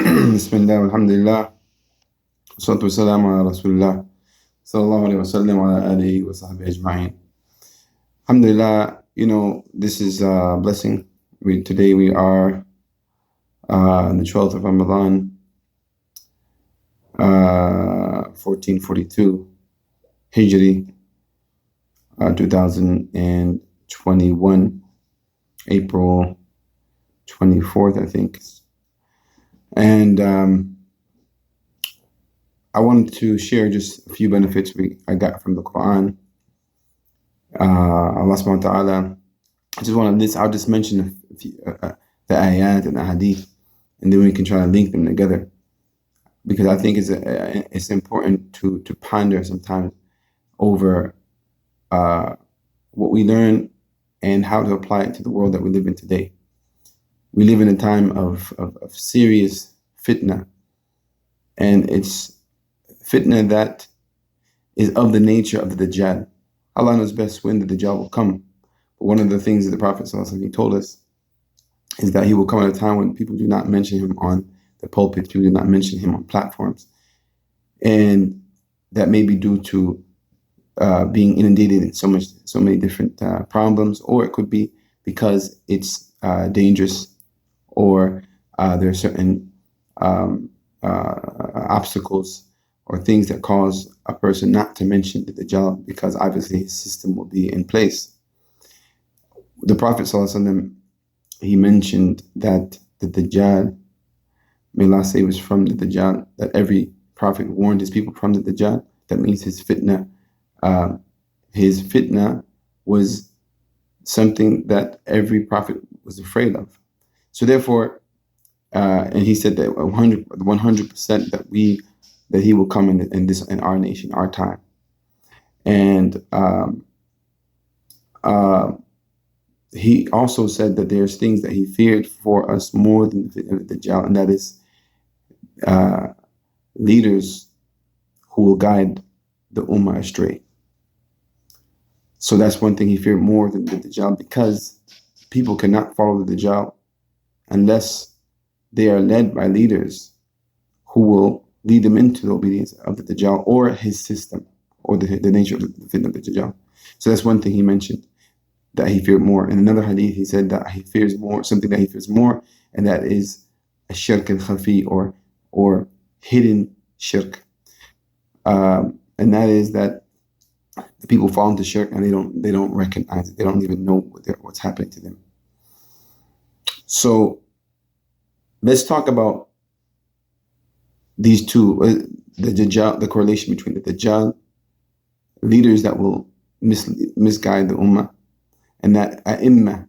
Bismillah, alhamdulillah, salatu wassalamu ala rasulullah, sallallahu alayhi wa sallam wa ala alihi wa sahbihi ajma'in. Alhamdulillah, this is a blessing. Today we are on the 12th of Ramadan, 1442 Hijri, 2021, April 24th, I think. And I wanted to share just a few benefits I got from the Quran. Allah subhanahu wa ta'ala, I'll just mention a few, the ayat and the hadith, and then we can try to link them together, because I think it's important to ponder sometimes over what we learn and how to apply it to the world that we live in today. We live in a time of serious fitna, and it's fitna that is of the nature of the Dajjal. Allah knows best when the Dajjal will come. But one of the things that the Prophet ﷺ told us is that he will come at a time when people do not mention him on the pulpit, people do not mention him on platforms. And that may be due to being inundated in so many different problems, or it could be because it's dangerous, or there are certain obstacles or things that cause a person not to mention the Dajjal, because obviously his system will be in place. The Prophet ﷺ, he mentioned that the Dajjal, may Allah say, was from the Dajjal, that every prophet warned his people from the Dajjal. That means his fitna was something that every prophet was afraid of. So therefore, and he said that 100% that he will come in our nation, our time. And he also said that there's things that he feared for us more than the Dajjal, and that is leaders who will guide the Ummah astray. So that's one thing he feared more than the Dajjal, because people cannot follow the Dajjal unless they are led by leaders who will lead them into the obedience of the Dajjal or his system, or the nature of the fitna of the Dajjal. So that's one thing he mentioned that he feared more. In another hadith, he said that he fears more, something that he fears more, and that is a shirk al-khafi, or hidden shirk. And that is that the people fall into shirk and they don't recognize it. They don't even know what's happening to them. So let's talk about these two, the Dajjal, the correlation between the Dajjal, leaders that will misguide the Ummah, and that a'imma,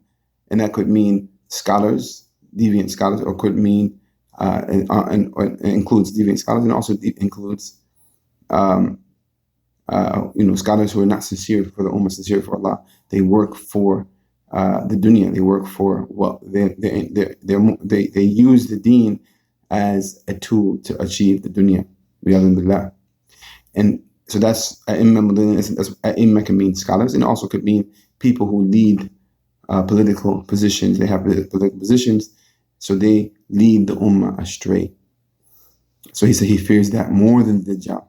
and that could mean scholars, deviant scholars, or could mean and includes deviant scholars, and also includes scholars who are not sincere for the Ummah, sincere for Allah. They work for the dunya. They work for they use the deen as a tool to achieve the dunya. And so that's a'imma can mean scholars, and also could mean people who lead political positions. They have political positions, so they lead the Ummah astray. So he said he fears that more than the Dajjal.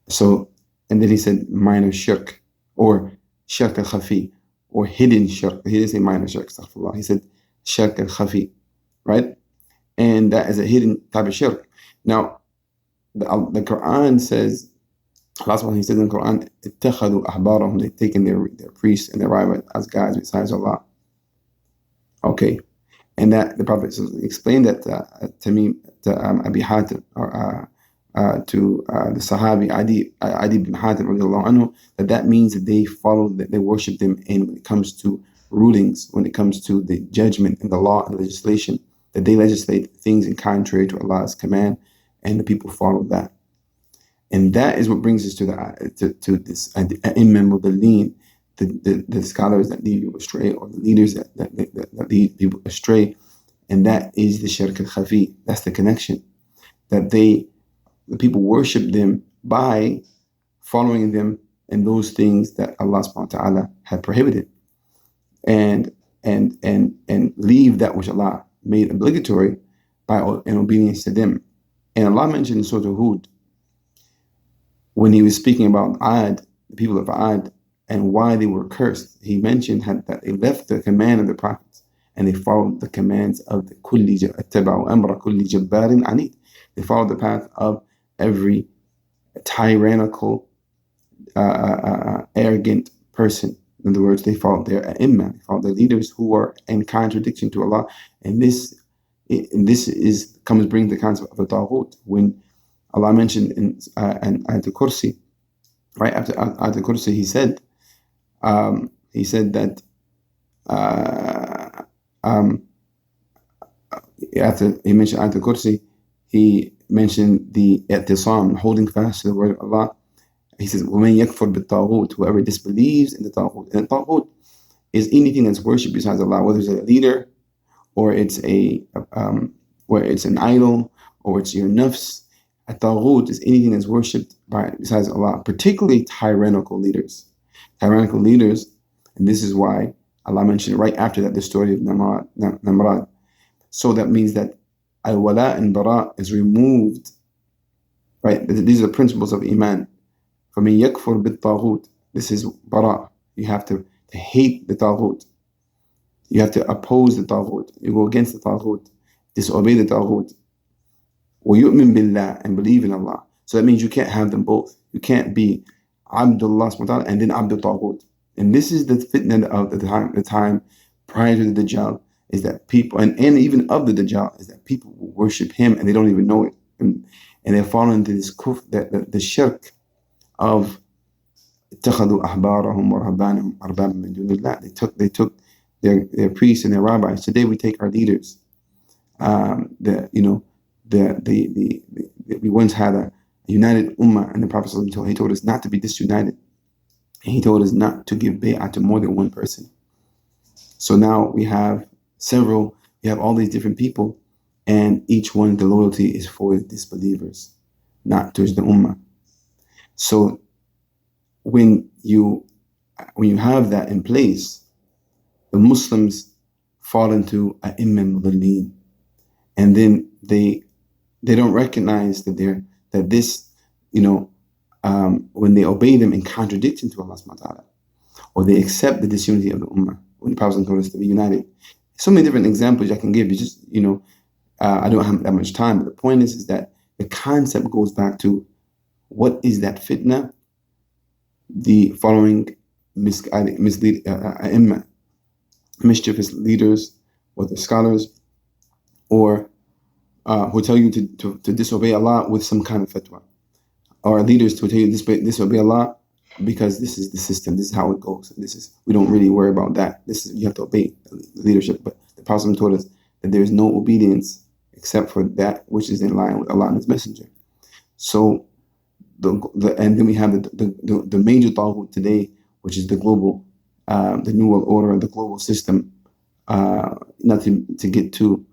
So, and then he said minor shirk, or shirk al-khafi, or hidden shirk. He didn't say minor shirk, astaghfirullah. He said shirk al-khafi, right? And that is a hidden type of shirk. Now, the Quran says, last one he says in the Quran, اتَّخَذُوا أَحْبَارَهُمْ, they've taken their priests and their rabbis as guides besides Allah. Okay. And that the Prophet explained that to Abi Hatim, or to the Sahabi Adi ibn Hatim radiallahu anhu, that means that they follow, that they worship them in when it comes to rulings, when it comes to the judgment and the law and the legislation, that they legislate things in contrary to Allah's command, and the people follow that. And that is what brings us to this a'imma mudallin, the scholars that lead people astray, or the leaders that lead people astray. And that is the shirk al-khafi. That's the connection, that the people worship them by following them in those things that Allah subhanahu wa ta'ala had prohibited, and leave that which Allah made obligatory in obedience to them. And Allah mentioned in Surah Hud, when he was speaking about Ad, the people of Ad, and why they were cursed, he mentioned that they left the command of the prophets and they followed the commands of the اتبعوا أمر كل جبار عنيد. They followed the path of every tyrannical, arrogant person. In other words, they followed their ai''imma, they followed their leaders who were in contradiction to Allah. And this brings the concept of a taghut. When Allah mentioned in Ayat al-Kursi, right after Ayat al-Kursi, He said that after He mentioned Ayat al-Kursi, He mentioned the i'tisam, holding fast to the word of Allah. He says, وَمَنْ يَكْفُرْ بِالطَّاغُوتِ, whoever disbelieves in the taghut. And the taghut is anything that's worshipped besides Allah, whether it's a leader, or it's where it's an idol, or it's your nafs. A taghut is anything that's worshipped besides Allah, particularly tyrannical leaders. Tyrannical leaders, and this is why Allah mentioned right after that the story of Namrad. So that means that al-wala and bara is removed, right? These are the principles of Iman. فَمَنْ يَكْفُرْ بِالطَّاغُوتِ, this is bara. You have to hate the taghut. You have to oppose the taghut. You go against the taghut, disobey the taghut. وَيُؤْمِن بِاللَّهِ, and believe in Allah. So that means you can't have them both. You can't be Abdullah subhanahu wa ta'ala and then Abdul Taghut. And this is the fitna of the time prior to the Dajjal, is that people, and even of the Dajjal, is that people will worship him and they don't even know it. And they fall into this kufr, the shirk of اتخذوا أحبارهم ورهبانهم أربابا من دون الله. They took their priests and their rabbis. Today we take our leaders. We once had a united ummah, and the Prophet he told us not to be disunited. And he told us not to give bay'ah to more than one person. So now we have all these different people, and each one, the loyalty is for the disbelievers, not towards the ummah. So when you have that in place, the Muslims fall into ai''imma mudallin, and then they don't recognize that this, when they obey them in contradiction to Allah subhanahu wa ta'ala, or they accept the disunity of the ummah, when the Prophet told us to be united. So many different examples I can give you. Just, I don't have that much time, but the point is that the concept goes back to what is that fitna? The following mislead ai''imma, mischievous leaders, or the scholars, or who tell you to disobey Allah with some kind of fatwa, or leaders to tell you to disobey Allah because this is the system, this is how it goes. We don't really worry about that. You have to obey the leadership. But the Prophet told us that there is no obedience except for that which is in line with Allah and His Messenger. So and then we have the major taghut today, which is the global, the New World Order, the global system. Not to get too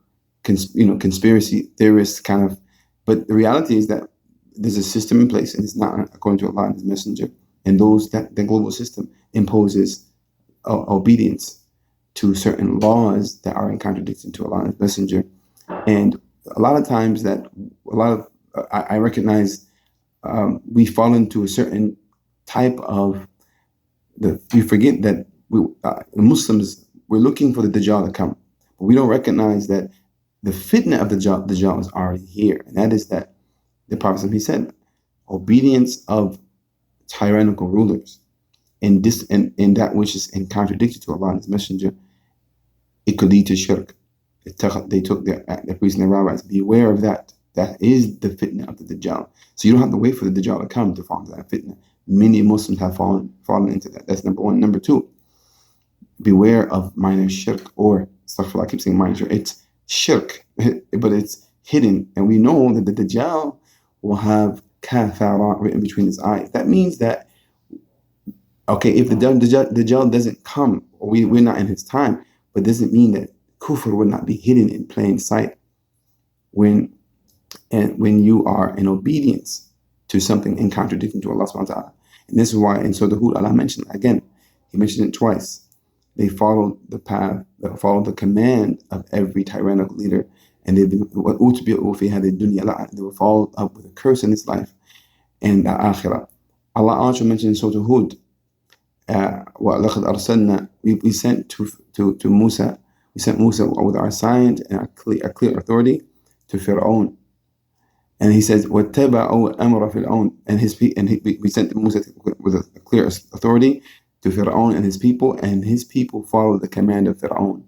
conspiracy theorists kind of, but the reality is that there's a system in place, and it's not according to Allah and His Messenger. And the global system imposes obedience to certain laws that are in contradiction to Allah and His Messenger. And a lot of times I recognize we fall into a certain type of we forget that the Muslims, we're looking for the Dajjal to come, but we don't recognize that the fitna of the Dajjal is already here, and that is that the Prophet, he said, obedience of tyrannical rulers and that which is in contradiction to Allah and His Messenger, it could lead to shirk. They took their priests and their rabbis. Beware of that. That is the fitna of the Dajjal. So you don't have to wait for the Dajjal to come to fall into that fitna. Many Muslims have fallen into that. That's number one. Number two, beware of minor shirk, or astaghfirullah, I keep saying minor shirk. It's shirk, but it's hidden. And we know that the Dajjal will have kafara written between his eyes. That means that, okay, if the Dajjal doesn't come, or we're not in his time, but doesn't mean that kufr will not be hidden in plain sight when you are in obedience to something in contradiction to Allah subhanahu wa ta'ala. And this is why in Surah Hud, Allah mentioned again, He mentioned it twice. They followed the path, they followed the command of every tyrannical leader, and they've been وَأُتْبِعُوا فِي هَذِهِ الدُّنْيَا, they will fall up with a curse in this life and the akhirah. Allah also mentioned in Surah Hud, وَلَقَدْ أَرْسَلْنَا, we sent to Musa, we sent Musa with our signs and a clear authority to Fir'aun. And he says, وَاتَّبَعُوا أَمْرَ فِرْعَوْنَ, and we sent Musa with a clear authority to Fir'aun and his people followed the command of Fir'aun.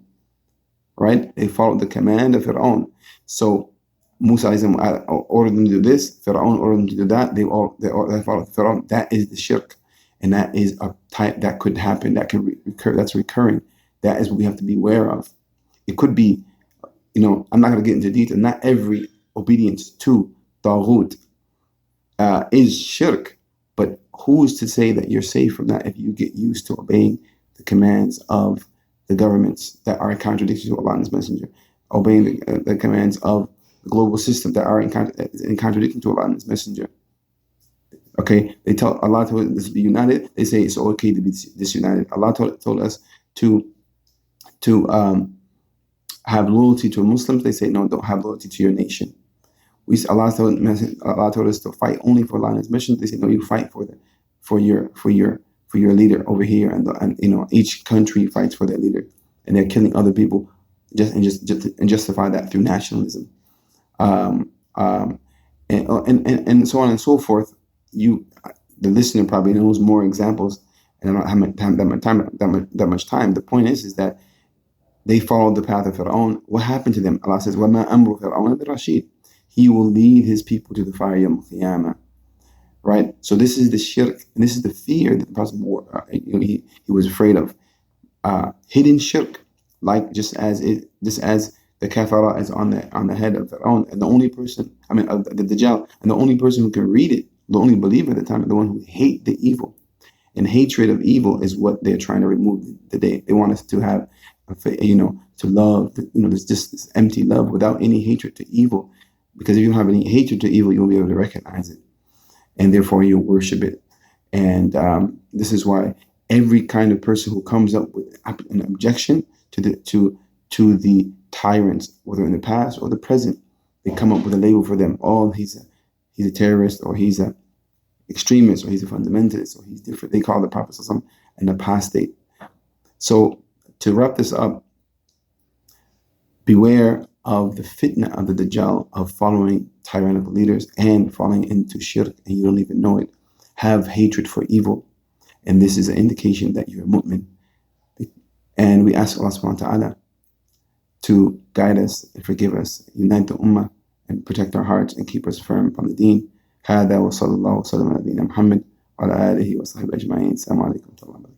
Right? They followed the command of Fir'aun. So Musa ordered them to do this, Fir'aun ordered them to do that, they followed Fir'aun. That is the shirk. And that is a type that could happen, that can recur, that's recurring. That is what we have to be aware of. It could be, I'm not going to get into detail, not every obedience to Taghut is shirk, but who's to say that you're safe from that if you get used to obeying the commands of the governments that are in contradiction to Allah and His Messenger, obeying the commands of the global system that are in contradiction to Allah and His Messenger. Okay, they tell Allah told us to be united. They say it's okay to be disunited. Allah told us to have loyalty to Muslims. They say no, don't have loyalty to your nation. Allah told us to fight only for Allah and His mission. They say no, you fight for your leader over here, and each country fights for their leader, and they're killing other people and justify that through nationalism, and so on and so forth. The listener probably knows more examples, and I don't have that much time. The point is that they followed the path of Fir'aun. What happened to them? Allah says, وَمَا أَمْرُ فِرْعَوْنَ بِرَشِيدٍ. He will lead his people to the fire Yawm al-Qiyamah. Right? So this is the shirk, and this is the fear that the Prophet he was afraid of. Hidden shirk, like just as the kafara is on the head of Fir'aun, and the only person, of the Dajjal, and the only person who can read it, the only believer at the time, the one who hate the evil. And hatred of evil is what they're trying to remove today. They want us to have, to love, there's just this empty love without any hatred to evil. Because if you don't have any hatred to evil, you won't be able to recognize it. And therefore you'll worship it. And this is why every kind of person who comes up with an objection to the tyrants, whether in the past or the present, they come up with a label for them. Oh, he's a terrorist, or he's a extremist, or he's a fundamentalist, or he's different. They call the Prophet an apostate. So to wrap this up, beware of the fitna of the Dajjal, of following tyrannical leaders and falling into shirk, and you don't even know it. Have hatred for evil, and this is an indication that you're a mu'min. And we ask Allah subhanahu wa ta'ala to guide us and forgive us, unite the ummah, and protect our hearts and keep us firm upon the deen. هذا وصلى الله وسلم على نبينا محمد وعلى آله وصحبه أجمعين. السلام عليكم ورحمة الله.